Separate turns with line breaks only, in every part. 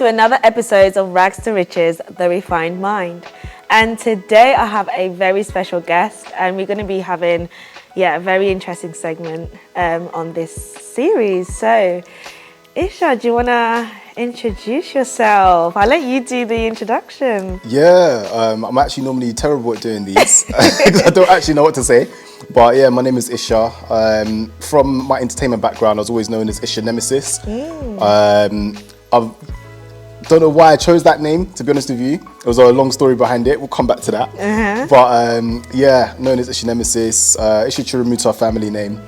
to another episode of Rags to Riches, The Refined Mind. And today I have a very special guest, and we're going to be having, a very interesting segment on this series. So, Isha, do you want to introduce yourself? I'll let you do the introduction.
Yeah, I'm actually normally terrible at doing these because I don't actually know what to say. But yeah, my name is Isha. From my entertainment background, I was always known as Isha Nemesis. I don't know why I chose that name, to be honest with you. It was a long story behind it. We'll come back to that. But known as Isha Nemesis, Isha Chirumuta family name.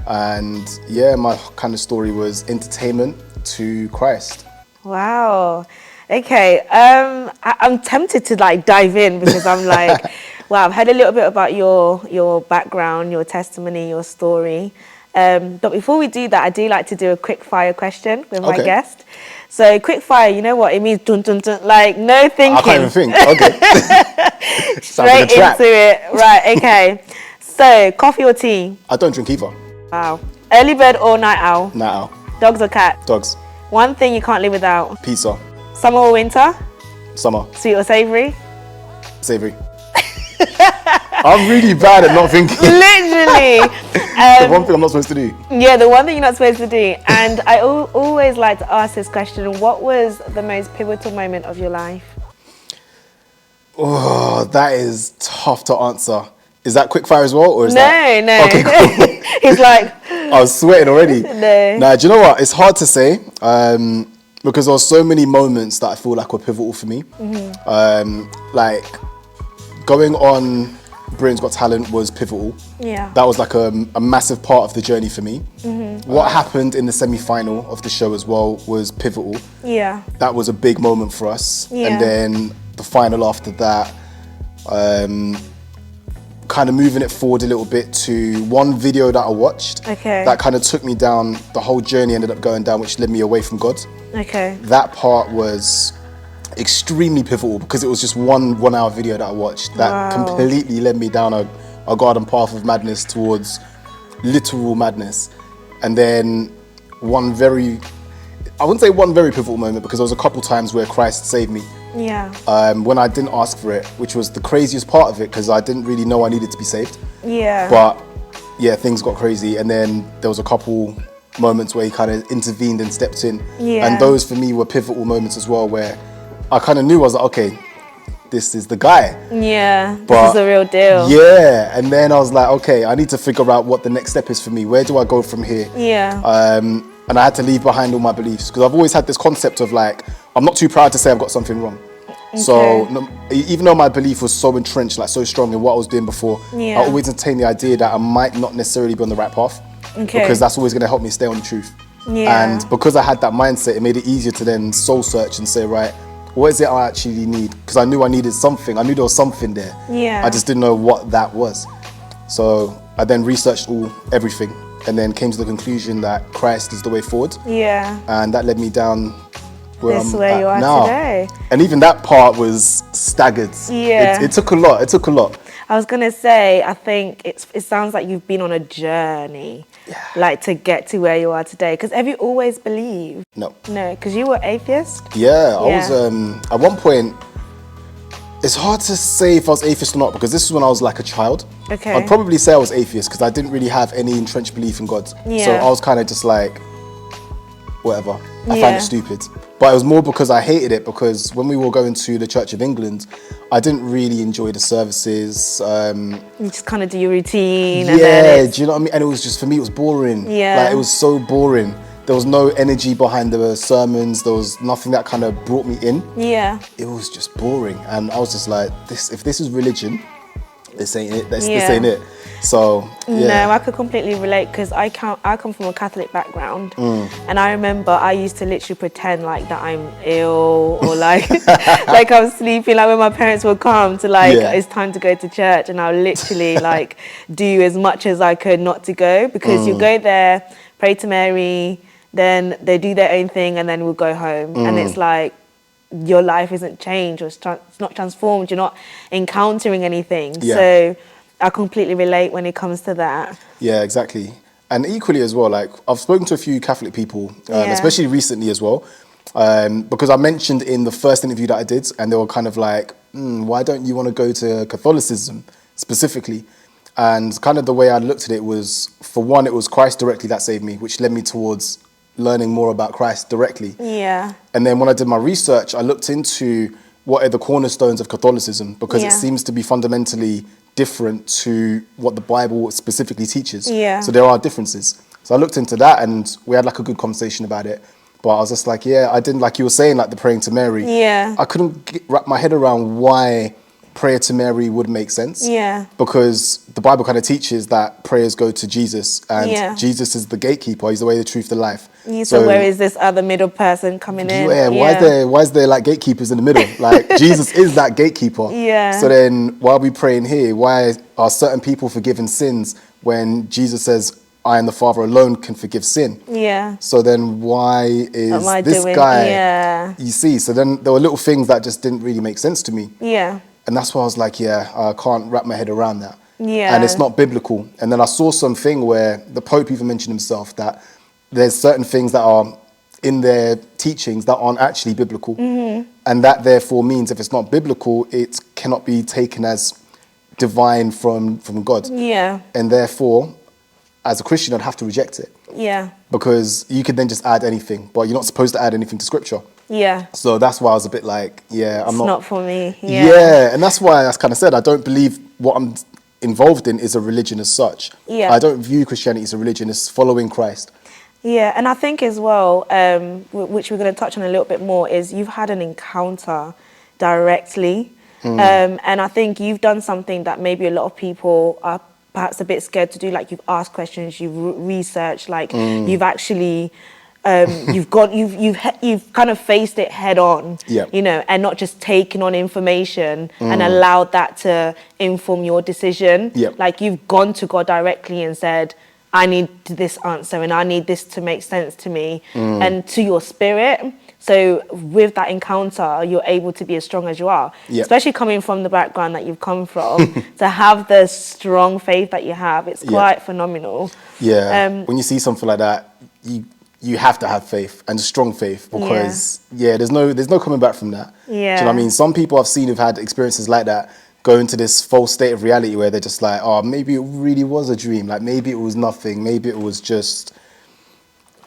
And yeah, my kind of story was entertainment to Christ.
Wow. Okay. I'm tempted to dive in because I'm like, wow, I've heard a little bit about your background, your testimony, your story. But before we do that, I do like to do a quick fire question with my guest. So quick fire, you know what? It means dun dun dun, like no thinking.
I can't even think. Okay.
Straight
like a trap.
into it. Right, okay. So coffee or tea?
I don't drink either.
Wow. Early bird or night owl?
Night owl.
Dogs or cats?
Dogs.
One thing you can't live without?
Pizza.
Summer or winter?
Summer.
Sweet or savoury?
Savoury. I'm really bad at not thinking.
Literally.
The one thing I'm not supposed to do.
Yeah, the one thing you're not supposed to do. And I always like to ask this question. What was the most pivotal moment of your life?
Oh, that is tough to answer. Is that quick fire as well? Or is
No.
Okay, cool.
He's like...
I was sweating already.
No.
Nah, do you know what? It's hard to say because there were so many moments that I feel like were pivotal for me. Like going on Britain's Got Talent was pivotal.
Yeah.
That was like a massive part of the journey for me. What happened in the semi-final of the show as well was pivotal.
Yeah.
That was a big moment for us.
Yeah.
And then the final after that, kind of moving it forward a little bit to one video that I watched.
Okay.
That kind of took me down, the whole journey ended up going down, which led me away from God.
Okay.
That part was extremely pivotal because it was just one hour video that I watched that completely led me down a garden path of madness towards literal madness. And then I wouldn't say one very pivotal moment because there was a couple times where Christ saved me.
Yeah.
When I didn't ask for it, which was the craziest part of it because I didn't really know I needed to be saved.
Yeah.
But yeah, things got crazy, and then there was a couple moments where he kind of intervened and stepped in.
Yeah.
And those for me were pivotal moments as well, where I kind of knew I was like, okay, this is the guy.
Yeah.
But
this is the real deal.
Yeah. And then I was like, okay, I need to figure out what the next step is for me. Where do I go from here?
Yeah.
And I had to leave behind all my beliefs because I've always had this concept of like, I'm not too proud to say I've got something wrong. Okay. So even though my belief was so entrenched, like so strong in what I was doing before, I always entertained the idea that I might not necessarily be on the right path because that's always going to help me stay on the truth.
Yeah.
And because I had that mindset, it made it easier to then soul search and say, right, what is it I actually need? Because I knew I needed something. I knew there was something there.
Yeah.
I just didn't know what that was. So I then researched everything and then came to the conclusion that Christ is the way forward.
Yeah.
And that led me down where
this
I'm
where
at
you are
now.
today.
And even that part was staggered.
Yeah.
It took a lot. It took a lot.
I was going to say, I think it sounds like you've been on a journey, like to get to where you are today. Because have you always believed?
No.
No, because you were atheist?
Yeah, I was, at one point, it's hard to say if I was atheist or not because this is when I was like a child.
Okay.
I'd probably say I was atheist because I didn't really have any entrenched belief in God.
Yeah.
So I was kind of just like, whatever. I found it stupid. But it was more because I hated it because when we were going to the Church of England, I didn't really enjoy the services.
You just kind of do your routine.
Yeah,
And then
do you know what I mean? And it was just, for me, it was boring.
Yeah.
Like, it was so boring. There was no energy behind the sermons. There was nothing that kind of brought me in.
Yeah.
It was just boring. And I was just like, if this is religion, this ain't it. This ain't it. So, yeah.
No, I could completely relate because I come from a Catholic background, and I remember I used to literally pretend like that I'm ill or like like I'm sleeping. Like when my parents would come to it's time to go to church, and I'll literally like do as much as I could not to go because you go there, pray to Mary, then they do their own thing, and then we'll go home, and it's like your life isn't changed or it's not transformed. You're not encountering anything.
Yeah.
So I completely relate when it comes to that.
Yeah, exactly. And equally as well, like I've spoken to a few Catholic people, especially recently as well, Because I mentioned in the first interview that I did, and they were kind of like, why don't you want to go to Catholicism specifically? And kind of the way I looked at it was, for one, it was Christ directly that saved me, which led me towards learning more about Christ directly.
Yeah.
And then when I did my research, I looked into what are the cornerstones of Catholicism, because it seems to be fundamentally different to what the Bible specifically teaches.
Yeah.
So there are differences. So I looked into that, and we had like a good conversation about it. But I was just like, I didn't, like you were saying, like the praying to Mary.
Yeah.
I couldn't wrap my head around why prayer to Mary would make sense.
Yeah.
Because the Bible kind of teaches that prayers go to Jesus, and Jesus is the gatekeeper. He's the way, the truth, the life.
So where is this other middle person coming in?
Yeah, why is there like gatekeepers in the middle? Like Jesus is that gatekeeper.
Yeah.
So then why are we praying here? Why are certain people forgiven sins when Jesus says, I and the Father alone can forgive sin?
Yeah.
So then why is this guy?
Yeah.
You see, so then there were little things that just didn't really make sense to me.
Yeah.
And that's why I was like, I can't wrap my head around that.
Yeah.
And it's not biblical. And then I saw something where the Pope even mentioned himself that there's certain things that are in their teachings that aren't actually biblical. Mm-hmm. And that therefore means if it's not biblical, it cannot be taken as divine from God.
Yeah.
And therefore, as a Christian, I'd have to reject it.
Yeah.
Because you could then just add anything, but you're not supposed to add anything to scripture.
Yeah.
So that's why I was a bit like, it's
not for me.
Yeah. And that's why I kind of said, I don't believe what I'm involved in is a religion as such.
Yeah.
I don't view Christianity as a religion, it's following Christ.
Yeah, and I think as well, which we're going to touch on a little bit more, is you've had an encounter directly. And I think you've done something that maybe a lot of people are perhaps a bit scared to do. Like, you've asked questions, you've researched, like you've actually you've kind of faced it head on, you know, and not just taken on information and allowed that to inform your decision. Like, you've gone to God directly and said, I need this answer and I need this to make sense to me and to your spirit. So with that encounter, you're able to be as strong as you are, especially coming from the background that you've come from. To have the strong faith that you have, it's quite phenomenal.
When you see something like that, you have to have faith, and strong faith, because there's no coming back from that. Do you know what I mean? Some people I've seen who've had experiences like that go into this false state of reality where they're just like, oh, maybe it really was a dream. Like, maybe it was nothing. Maybe it was just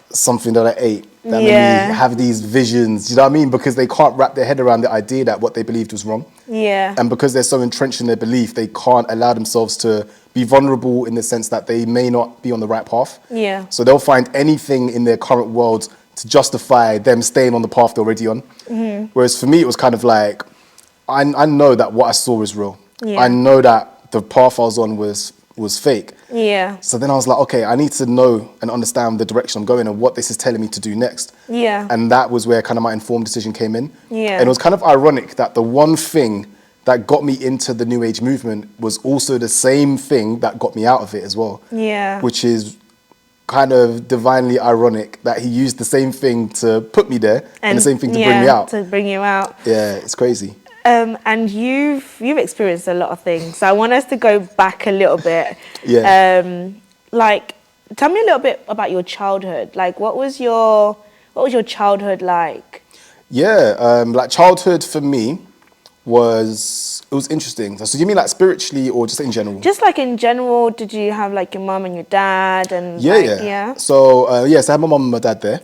something that I ate that made me have these visions. You know what I mean? Because they can't wrap their head around the idea that what they believed was wrong. And because they're so entrenched in their belief, they can't allow themselves to be vulnerable in the sense that they may not be on the right path. So they'll find anything in their current world to justify them staying on the path they're already on. Whereas for me, it was kind of like, I know that what I saw was real. I know that the path I was on was fake. So then I was like, okay, I need to know and understand the direction I'm going and what this is telling me to do next. And that was where kind of my informed decision came in. And it was kind of ironic that the one thing that got me into the New Age movement was also the same thing that got me out of it as well. Which is kind of divinely ironic that he used the same thing to put me there and the same thing to bring me out.
To bring you out.
Yeah, it's crazy.
And you've experienced a lot of things. So I want us to go back a little bit. Like, tell me a little bit about your childhood. Like, what was your childhood like?
Like, childhood for me was interesting. So you mean like spiritually or just in general? Just
like in general. Did you have like your mum and your dad and
So so I had my mum and my dad there.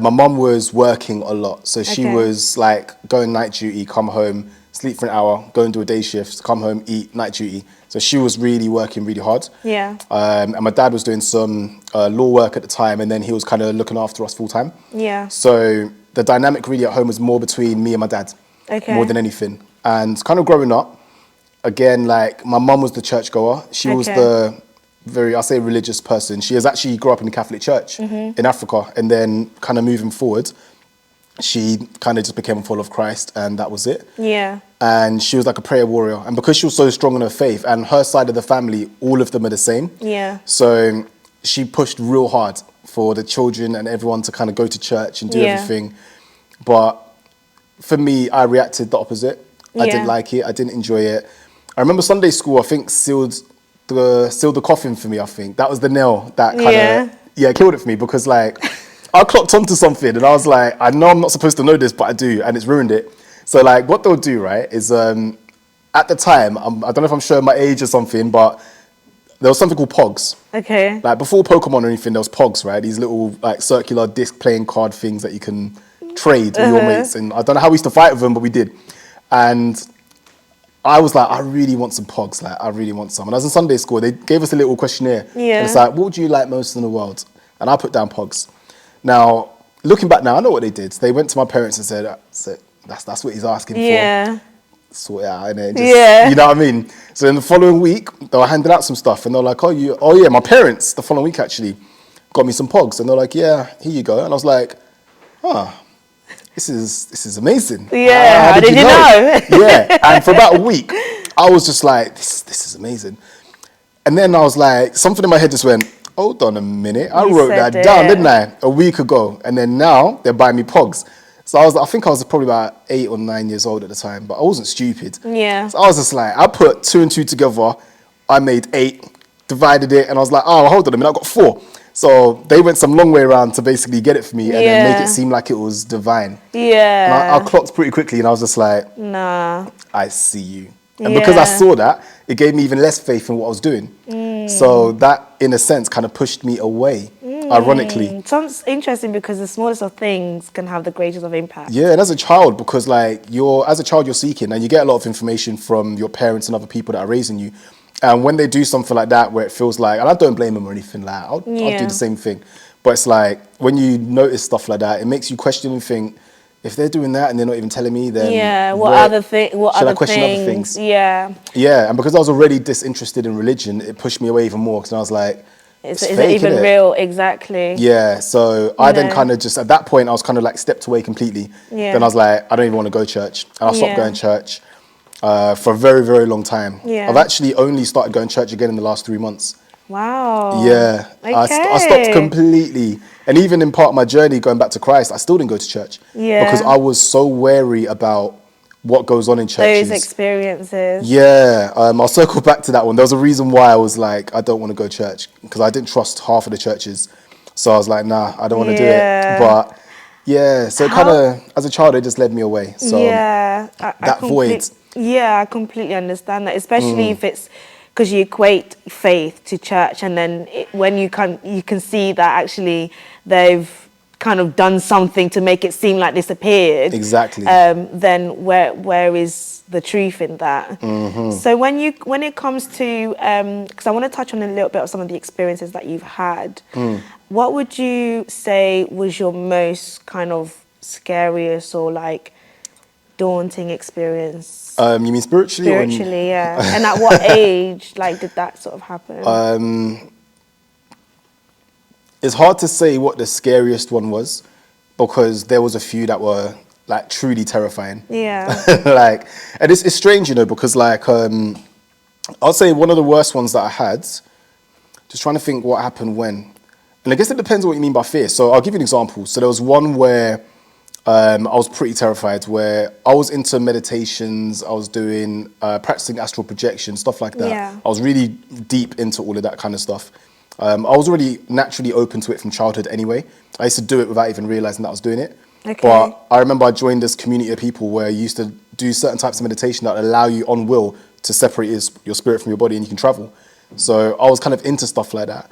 My mum was working a lot, so she was like going night duty, come home, sleep for an hour, go and do a day shift, come home, eat, night duty. So she was really working really hard. And my dad was doing some law work at the time, and then he was kind of looking after us full time. So the dynamic really at home was more between me and my dad, more than anything. And kind of growing up, again, like, my mum was the churchgoer. She was the I'll say religious person. She has actually grew up in the Catholic Church in Africa, and then kind of moving forward, she kind of just became a follower of Christ, and that was it. And she was like a prayer warrior. And because she was so strong in her faith, and her side of the family, all of them are the same. So she pushed real hard for the children and everyone to kind of go to church and do everything. But for me, I reacted the opposite. I didn't like it. I didn't enjoy it. I remember Sunday school, I think, sealed the coffin for me, I think. That was the nail that kind of, killed it for me, because, like, I clocked onto something and I was like, I know I'm not supposed to know this, but I do, and it's ruined it. So like what they'll do, right, is at the time, I don't know if I'm showing my age or something, but there was something called Pogs.
Okay.
Like before Pokemon or anything, there was Pogs, right? These little like circular disc playing card things that you can trade with your mates. And I don't know how we used to fight with them, but we did. And I was like, I really want some Pogs. Like, I really want some. And I was in Sunday school. They gave us a little questionnaire.
Yeah.
And it's like, what would you like most in the world? And I put down Pogs. Now, looking back now, I know what they did. They went to my parents and said that's what he's asking for.
Yeah.
Sort it out, innit?
Yeah.
You know what I mean? So in the following week, they were handing out some stuff, and they're like, oh yeah, my parents, the following week actually, got me some Pogs. And they're like, yeah, here you go. And I was like, this is amazing.
Yeah, how did you know?
Yeah, and for about a week, I was just like, this is amazing. And then I was like, something in my head just went, hold on a minute. I wrote that down, didn't I? A week ago. And then now they're buying me Pogs. So I think I was probably about 8 or 9 years old at the time, but I wasn't stupid.
Yeah.
So I was just like, I put 2 and 2 together. I made 8, divided it, and I was like, oh, hold on a minute, I got 4. So they went some long way around to basically get it for me and then make it seem like it was divine.
Yeah.
And I clocked pretty quickly, and I was just like,
nah.
I see you. And because I saw that, it gave me even less faith in what I was doing. So that, in a sense, kind of pushed me away, ironically.
Sounds interesting because the smallest of things can have the greatest of impact.
Yeah, and as a child, because like as a child, you're seeking, and you get a lot of information from your parents and other people that are raising you. And when they do something like that, where it feels like, and I don't blame them or anything, like I'll do the same thing. But it's like when you notice stuff like that, it makes you question and think, if they're doing that and they're not even telling me, then
what other question
other things?
Yeah.
Yeah, and because I was already disinterested in religion, it pushed me away even more, because I was like,
is it even real? Exactly.
Yeah, so I then kind of just, at that point, I was kind of like stepped away completely.
Yeah.
Then I was like, I don't even want to go to church. And I stopped going to church for a very, very long time.
Yeah.
I've actually only started going to church again in the last 3 months.
Wow.
Yeah,
Okay.
I stopped completely. And even in part of my journey going back to Christ, I still didn't go to church.
Yeah.
Because I was so wary about what goes on in churches.
Those experiences.
Yeah, I'll circle back to that one. There was a reason why I was like, I don't want to go to church, because I didn't trust half of the churches. So I was like, nah, I don't want to do it. But yeah, so kind of, as a child, it just led me away. So that void.
Yeah, I completely understand that, especially if it's because you equate faith to church, and then when you can see that actually they've kind of done something to make it seem like this appeared.
Exactly.
Then where is the truth in that? So when it comes to, because I want to touch on a little bit of some of the experiences that you've had, what would you say was your most kind of scariest or like daunting experience?
You mean spiritually?
Spiritually, yeah. And at what age, like, did that sort of happen?
It's hard to say what the scariest one was, because there was a few that were like truly terrifying. Yeah. Like, and it's strange, you know, because like I'll say one of the worst ones that I had. Just trying to think what happened when, and I guess it depends on what you mean by fear. So I'll give you an example. So there was one where I was pretty terrified, where I was into meditations, I was doing practicing astral projection, stuff like that.
Yeah.
I was really deep into all of that kind of stuff. I was already naturally open to it from childhood anyway. I used to do it without even realizing that I was doing it.
Okay.
But I remember I joined this community of people where you used to do certain types of meditation that allow you on will to separate your spirit from your body, and you can travel. So I was kind of into stuff like that.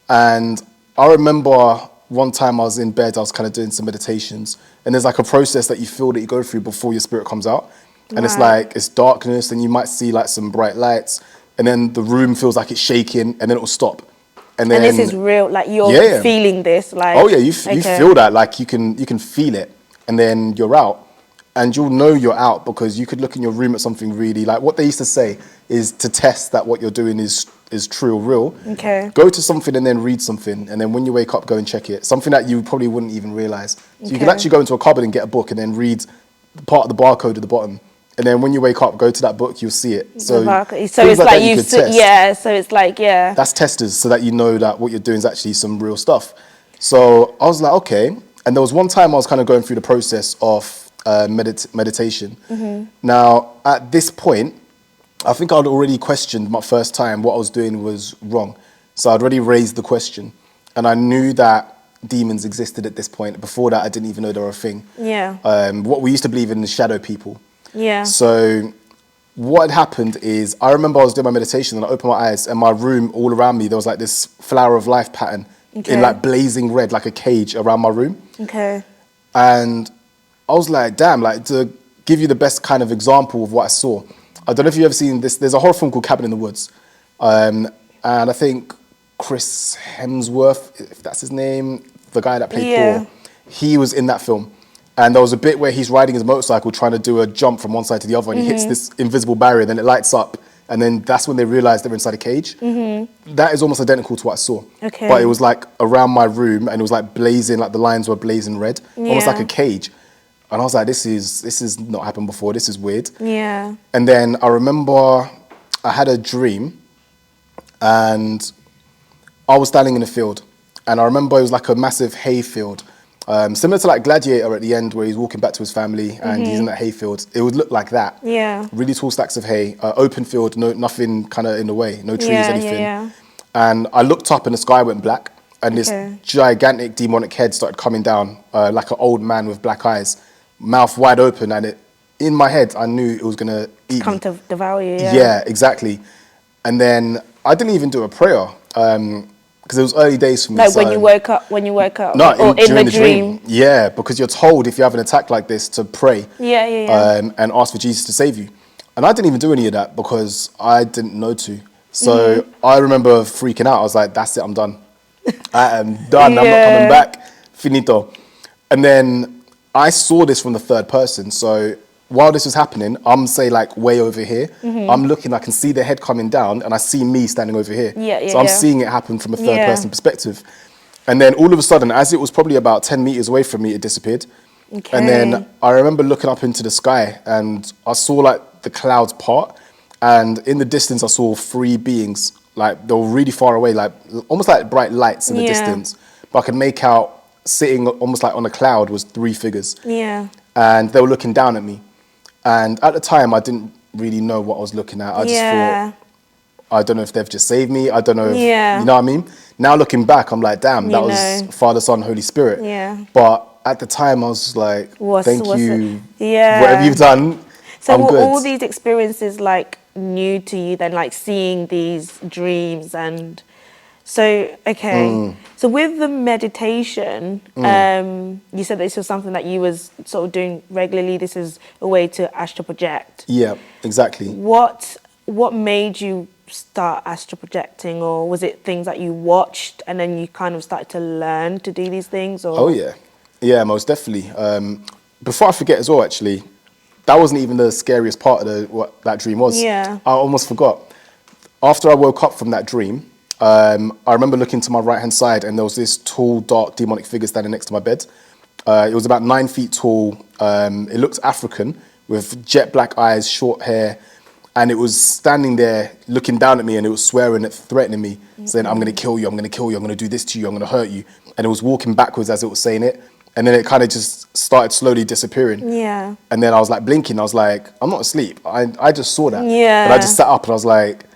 And I remember one time I was in bed, I was kind of doing some meditations, and there's like a process that you feel that you go through before your spirit comes out. And it's like, it's darkness, and you might see like some bright lights, and then the room feels like it's shaking, and then it will stop. And
this is real, like you're feeling this, like.
Oh yeah, you feel that, like you can feel it, and then you're out, and you'll know you're out because you could look in your room at something really, like what they used to say is to test that what you're doing is true or real. Okay. Go to something and then read something, and then when you wake up, go and check it. Something that you probably wouldn't even realize. So you can actually go into a cupboard and get a book and then read part of the barcode at the bottom. And then when you wake up, go to that book, you'll see it. So
it's like you see, yeah. So it's like, yeah.
That's testers, so that you know that what you're doing is actually some real stuff. So I was like, okay. And there was one time I was kind of going through the process of meditation. Now, at this point, I think I'd already questioned my first time what I was doing was wrong. So I'd already raised the question. And I knew that demons existed at this point. Before that, I didn't even know they were a thing.
Yeah.
What we used to believe in is shadow people.
Yeah.
So what had happened is, I remember I was doing my meditation and I opened my eyes, and my room, all around me, there was like this flower of life pattern in like blazing red, like a cage around my room.
Okay.
And I was like, damn, like, to give you the best kind of example of what I saw. I don't know if you've ever seen this. There's a horror film called Cabin in the Woods. And I think Chris Hemsworth, if that's his name, the guy that played Thor, he was in that film. And there was a bit where he's riding his motorcycle trying to do a jump from one side to the other, and he hits this invisible barrier, then it lights up, and then that's when they realize they're inside a cage. That is almost identical to what I saw.
Okay.
But it was like around my room, and it was like blazing, like the lines were blazing red, almost like a cage. And I was like, this is not happened before, this is weird.
Yeah.
And then I remember I had a dream, and I was standing in a field, and I remember it was like a massive hay field. Similar to like Gladiator at the end, where he's walking back to his family and he's in that hay field. It would look like that.
Yeah.
Really tall stacks of hay, open field, nothing kind of in the way, no trees, anything.
Yeah.
And I looked up and the sky went black, and this gigantic demonic head started coming down, like an old man with black eyes, mouth wide open, and in my head I knew it was gonna eat
Come
me.
to devour you.
Yeah, exactly. And then I didn't even do a prayer. Because it was early days for me.
Like when you woke up,
no,
or in
during
the dream.
Yeah, because you're told if you have an attack like this to pray. And ask for Jesus to save you. And I didn't even do any of that because I didn't know to. So I remember freaking out. I was like, that's it, I'm done. I am done, I'm not coming back. Finito. And then I saw this from the third person. So while this was happening, I'm say like way over here. I'm looking, I can see the head coming down, and I see me standing over here. So I'm seeing it happen from a third person perspective. And then all of a sudden, as it was probably about 10 meters away from me, it disappeared. And then I remember looking up into the sky, and I saw like the clouds part, and in the distance I saw three beings, like they were really far away, like almost like bright lights in the distance. But I could make out sitting almost like on a cloud was three figures. And they were looking down at me. And at the time, I didn't really know what I was looking at. I just thought, I don't know if they've just saved me. I don't know if, you know what I mean? Now looking back, I'm like, damn, that was Father, Son, Holy Spirit. But at the time, I was like, thank you. Whatever you've done,
so
I'm good.
all these experiences like new to you then, like seeing these dreams and... So, so with the meditation, you said this was something that you was sort of doing regularly. This is a way to astral project.
Yeah, exactly.
What made you start astral projecting, or was it things that you watched and then you kind of started to learn to do these things? Or?
Oh, yeah. Yeah, most definitely. Before I forget as well, actually, that wasn't even the scariest part of what that dream was.
Yeah.
I almost forgot. After I woke up from that dream, I remember looking to my right-hand side, and there was this tall, dark, demonic figure standing next to my bed. It was about 9 feet tall. It looked African, with jet black eyes, short hair, and it was standing there looking down at me, and it was swearing, threatening me, saying, I'm going to kill you, I'm going to kill you, I'm going to do this to you, I'm going to hurt you. And it was walking backwards as it was saying it, and then it kind of just started slowly disappearing.
Yeah.
And then I was like blinking. I was like, I'm not asleep. I just saw that.
Yeah.
And I just sat up, and I was like,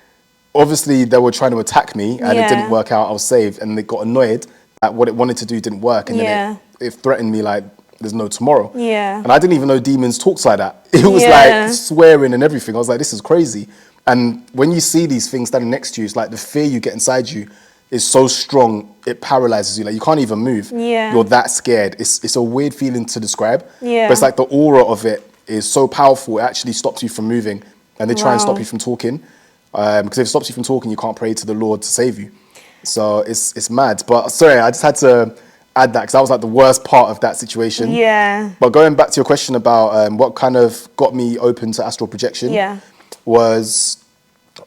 obviously they were trying to attack me, and it didn't work out. I was saved, and they got annoyed that what it wanted to do didn't work, and then it threatened me like there's no tomorrow.
Yeah.
And I didn't even know demons talked like that. It was like swearing and everything. I was like, this is crazy. And when you see these things standing next to you, it's like the fear you get inside you is so strong, it paralyzes you. Like you can't even move.
Yeah.
You're that scared. It's a weird feeling to describe.
Yeah.
But it's like the aura of it is so powerful, it actually stops you from moving. And they try and stop you from talking. Because if it stops you from talking, you can't pray to the Lord to save you. So it's mad. But sorry, I just had to add that because that was like the worst part of that situation.
Yeah.
But going back to your question about what kind of got me open to astral projection was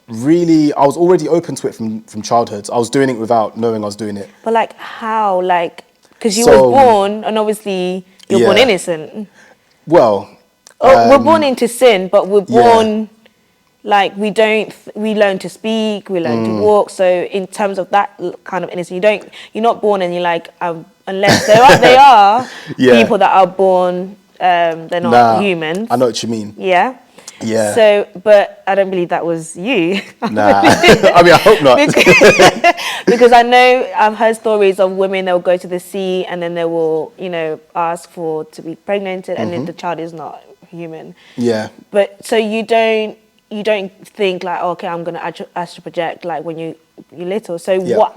really, I was already open to it from childhood. I was doing it without knowing I was doing it.
But like how? Like, because you were born, and obviously you're born innocent.
Well.
We're born into sin, but we're born... Like we learn to speak, we learn to walk. So in terms of that kind of innocence, you're not born and you're like, unless they are people that are born, they're not humans.
I know what you mean.
Yeah.
Yeah.
So, but I don't believe that was you.
Nah. I mean, I hope not.
Because I know I've heard stories of women that will go to the sea and then they will, ask for to be pregnant, and if the child is not human.
Yeah.
But so you don't think like, okay, I'm gonna astral project like when you're little. So
Yeah.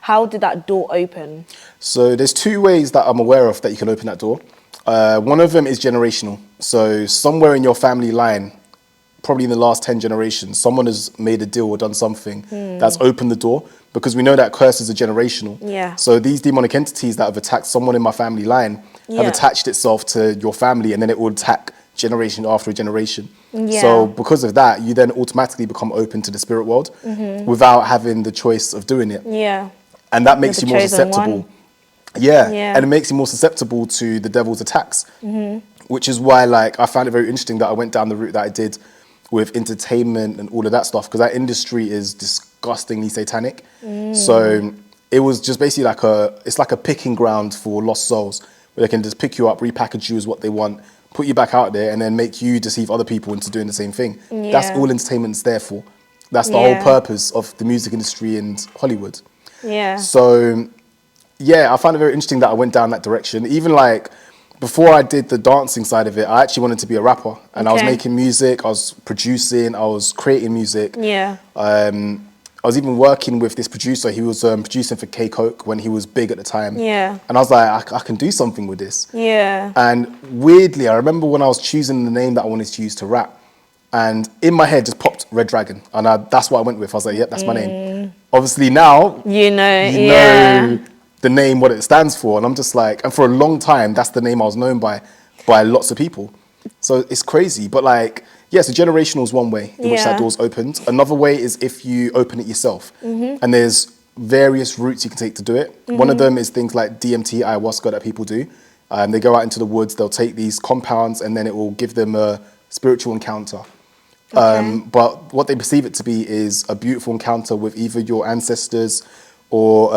how did that door open?
So there's two ways that I'm aware of that you can open that door. One of them is generational. So somewhere in your family line, probably in the last 10 generations, someone has made a deal or done something that's opened the door, because we know that curses are generational.
Yeah.
So these demonic entities that have attacked someone in my family line have attached itself to your family, and then it will attack generation after generation.
Yeah.
So because of that, you then automatically become open to the spirit world without having the choice of doing it.
Yeah.
And that makes you
the
more
chosen
susceptible.
one.
Yeah, and it makes you more susceptible to the devil's attacks, which is why, like, I found it very interesting that I went down the route that I did with entertainment and all of that stuff, because that industry is disgustingly satanic. So it was just basically it's like a picking ground for lost souls, where they can just pick you up, repackage you as what they want, put you back out there, and then make you deceive other people into doing the same thing. That's all entertainment's there for. That's the whole purpose of the music industry and Hollywood.
Yeah.
So yeah, I found it very interesting that I went down that direction. Even like before I did the dancing side of it, I actually wanted to be a rapper, and I was making music, I was producing, I was creating music.
Yeah.
I was even working with this producer. He was producing for K-Coke when he was big at the time.
Yeah.
And I was like, I can do something with this.
Yeah.
And weirdly, I remember when I was choosing the name that I wanted to use to rap, and in my head just popped Red Dragon, and that's what I went with. I was like, yep, that's my name. Obviously now, you know the name, what it stands for, and I'm just like, and for a long time, that's the name I was known by lots of people. So it's crazy, but like, yeah, so generational is one way in which that door's opened. Another way is if you open it yourself, and there's various routes you can take to do it. One of them is things like DMT, ayahuasca that people do. They go out into the woods, they'll take these compounds, and then it will give them a spiritual encounter. But what they perceive it to be is a beautiful encounter with either your ancestors or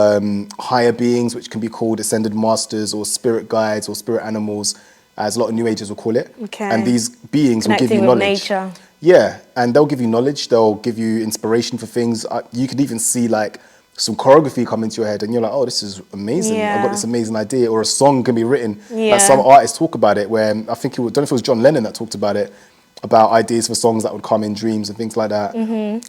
higher beings, which can be called ascended masters or spirit guides or spirit animals, as a lot of New Agers will call it. And these beings will give you knowledge. Nature. Yeah, and they'll give you knowledge. They'll give you inspiration for things. You could even see like some choreography come into your head, and you're like, oh, this is amazing. I've got this amazing idea. Or a song can be written. Like some artists talk about it, where I think don't know if it was John Lennon that talked about it, about ideas for songs that would come in dreams and things like that.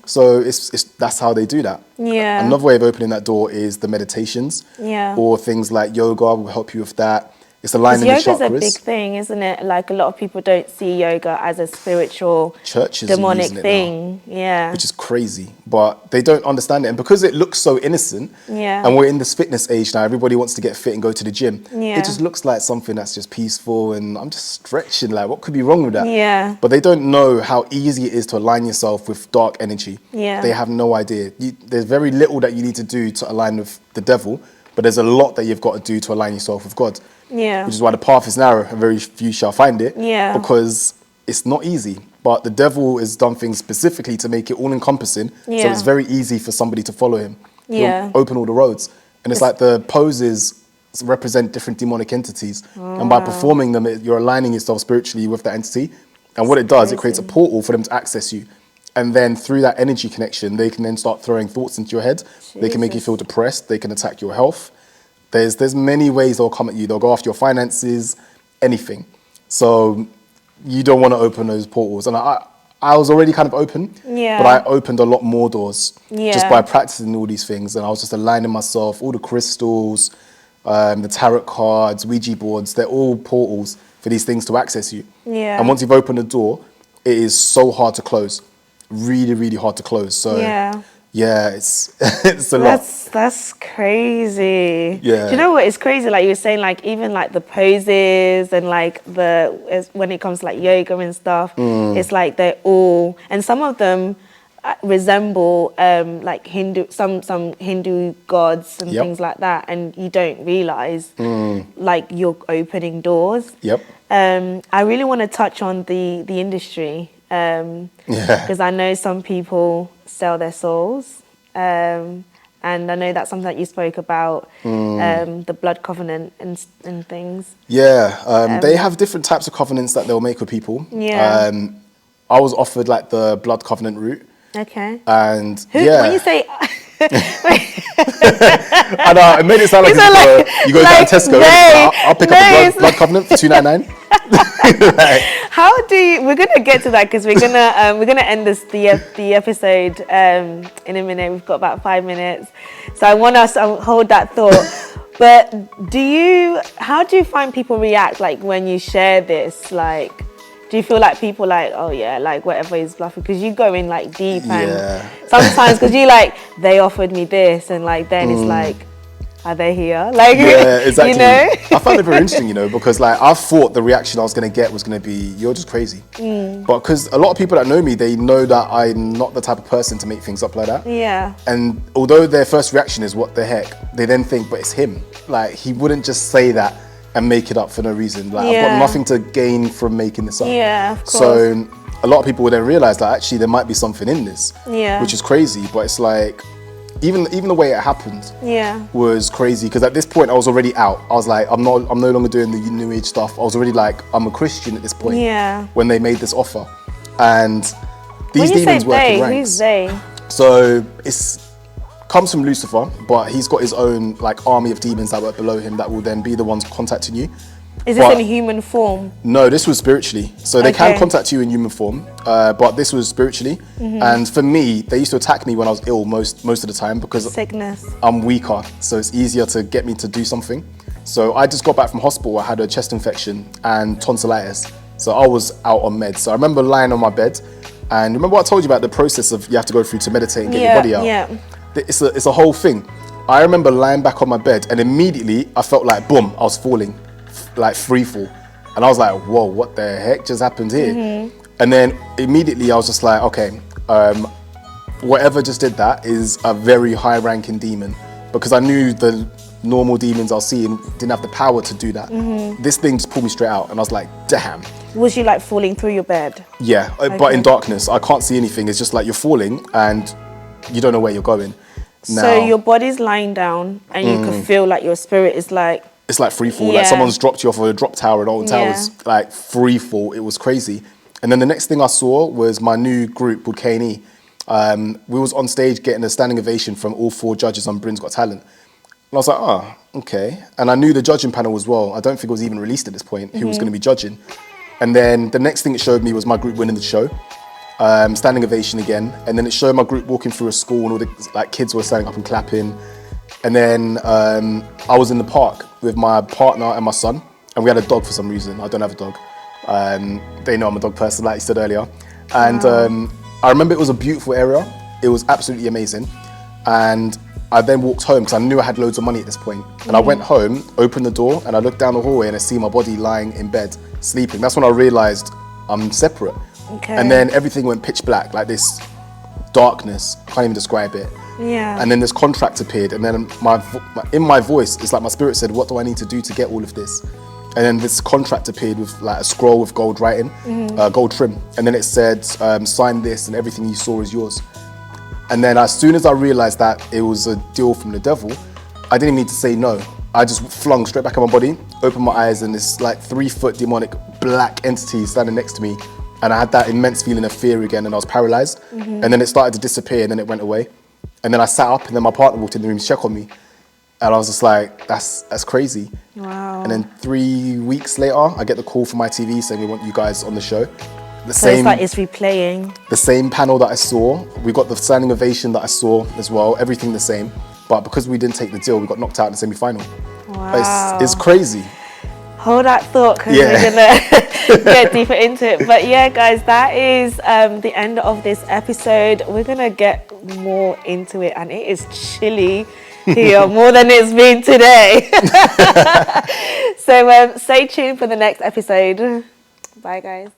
So that's how they do that. Another way of opening that door is the meditations, or things like yoga will help you with that. It's aligning the chakras.
Yoga's a big thing, isn't it? Like a lot of people don't see yoga as a spiritual,
churches
demonic thing. Now,
which is crazy, but they don't understand it. And because it looks so innocent, and we're in this fitness age now, everybody wants to get fit and go to the gym. It just looks like something that's just peaceful, and I'm just stretching. Like, what could be wrong with that? But they don't know how easy it is to align yourself with dark energy. They have no idea. There's very little that you need to do to align with the devil, but there's a lot that you've got to do to align yourself with God. Which is why the path is narrow and very few shall find it. Because it's not easy. But the devil has done things specifically to make it all encompassing. So it's very easy for somebody to follow him. He'll open all the roads. And it's like the poses represent different demonic entities. And by performing them, you're aligning yourself spiritually with that entity. And what it does, it creates a portal for them to access you. And then through that energy connection, they can then start throwing thoughts into your head. They can make you feel depressed. They can attack your health. There's many ways they'll come at you. They'll go after your finances, anything. So you don't want to open those portals. And I was already kind of open, but I opened a lot more doors just by practicing all these things. And I was just aligning myself, all the crystals, the tarot cards, Ouija boards, they're all portals for these things to access you. And once you've opened the door, it is so hard to close. Really, really hard to close. So yeah, it's a lot.
That's crazy.
Yeah.
Do you know what? It's crazy. Like you were saying, like even like the poses and like when it comes to like yoga and stuff, it's like they're all, and some of them resemble like some Hindu gods and things like that, and you don't realize like you're opening doors. I really want to touch on the industry. Because I know some people sell their souls, and I know that's something that you spoke about, the blood covenant and things.
They have different types of covenants that they'll make with people. I was offered like the blood covenant route.
Okay.
And
When you say...
I know, it made it sound like, you go down to Tesco.
No,
I'll pick up the blood covenant for $2.99.
How do you? We're gonna get to that because we're gonna end the episode in a minute. We've got about 5 minutes, so I want us to hold that thought. But how do you find people react like when you share this? Like, do you feel like people like, oh yeah, like whatever is bluffing? Because you go in like deep and sometimes because you like, they offered me this and like then it's like, are they here? Like,
yeah, exactly.
You know?
I found it very interesting, because like I thought the reaction I was going to get was going to be, you're just crazy. But because a lot of people that know me, they know that I'm not the type of person to make things up like that.
Yeah.
And although their first reaction is what the heck, they then think, but it's him. Like he wouldn't just say that and make it up for no reason. Like I've got nothing to gain from making this up.
Yeah, of course.
So a lot of people will then realize that actually there might be something in this.
Yeah.
Which is crazy, but it's like, even the way it happened was crazy, because at this point I was already out. I was like, I'm no longer doing the New Age stuff. I was already like, I'm a Christian at this point.
Yeah.
When they made this offer, and these demons work in ranks.
Who's they?
So comes from Lucifer, but he's got his own like army of demons that work below him that will then be the ones contacting you.
Is this in human form?
No, this was spiritually. So they can contact you in human form, but this was spiritually. And for me, they used to attack me when I was ill most of the time because
sickness.
I'm weaker, so it's easier to get me to do something. So I just got back from hospital. I had a chest infection and tonsillitis, so I was out on meds. So I remember lying on my bed, and remember what I told you about the process of you have to go through to meditate and get your body out.
Yeah.
It's a whole thing. I remember lying back on my bed, and immediately I felt like boom, I was falling. Like free fall, and I was like, whoa, what the heck just happened here? And then immediately I was just like, okay, whatever just did that is a very high ranking demon, because I knew the normal demons I was seeing didn't have the power to do that. This thing just pulled me straight out, and I was like, damn.
Was you like falling through your bed?
Yeah, but in darkness, I can't see anything. It's just like you're falling and you don't know where you're going.
So your body's lying down and you can feel like your spirit is like,
it's like free fall, like someone's dropped you off of a drop tower in Alton Towers, like free fall. It was crazy. And then the next thing I saw was my new group called K&E. We was on stage getting a standing ovation from all 4 judges on Britain's Got Talent. And I was like, oh, okay. And I knew the judging panel as well. I don't think it was even released at this point, who was going to be judging. And then the next thing it showed me was my group winning the show. Standing ovation again. And then it showed my group walking through a school and all the like kids were standing up and clapping. And then I was in the park with my partner and my son, and we had a dog for some reason. I don't have a dog. They know I'm a dog person, like you said earlier. And I remember it was a beautiful area. It was absolutely amazing. And I then walked home because I knew I had loads of money at this point. And I went home, opened the door, and I looked down the hallway and I see my body lying in bed, sleeping. That's when I realized I'm separate.
Okay.
And then everything went pitch black, like this darkness. I can't even describe it.
Yeah.
And then this contract appeared, and then in my voice, it's like my spirit said, what do I need to do to get all of this? And then this contract appeared with like a scroll with gold writing, gold trim. And then it said, sign this and everything you saw is yours. And then as soon as I realized that it was a deal from the devil, I didn't even need to say no. I just flung straight back in my body, opened my eyes, and this like 3-foot demonic black entity standing next to me. And I had that immense feeling of fear again, and I was paralyzed. And then it started to disappear, and then it went away. And then I sat up, and then my partner walked in the room to check on me. And I was just like, that's crazy.
Wow.
And then 3 weeks later, I get the call from my TV saying, we want you guys on the show.
So it's like it's replaying.
The same panel that I saw. We got the standing ovation that I saw as well, everything the same. But because we didn't take the deal, we got knocked out in the semi-final.
Wow.
It's crazy.
Hold that thought, because we're gonna get deeper into it. But yeah, guys, that is the end of this episode. We're gonna get more into it, and it is chilly here more than it's been today. So stay tuned for the next episode. Bye, guys.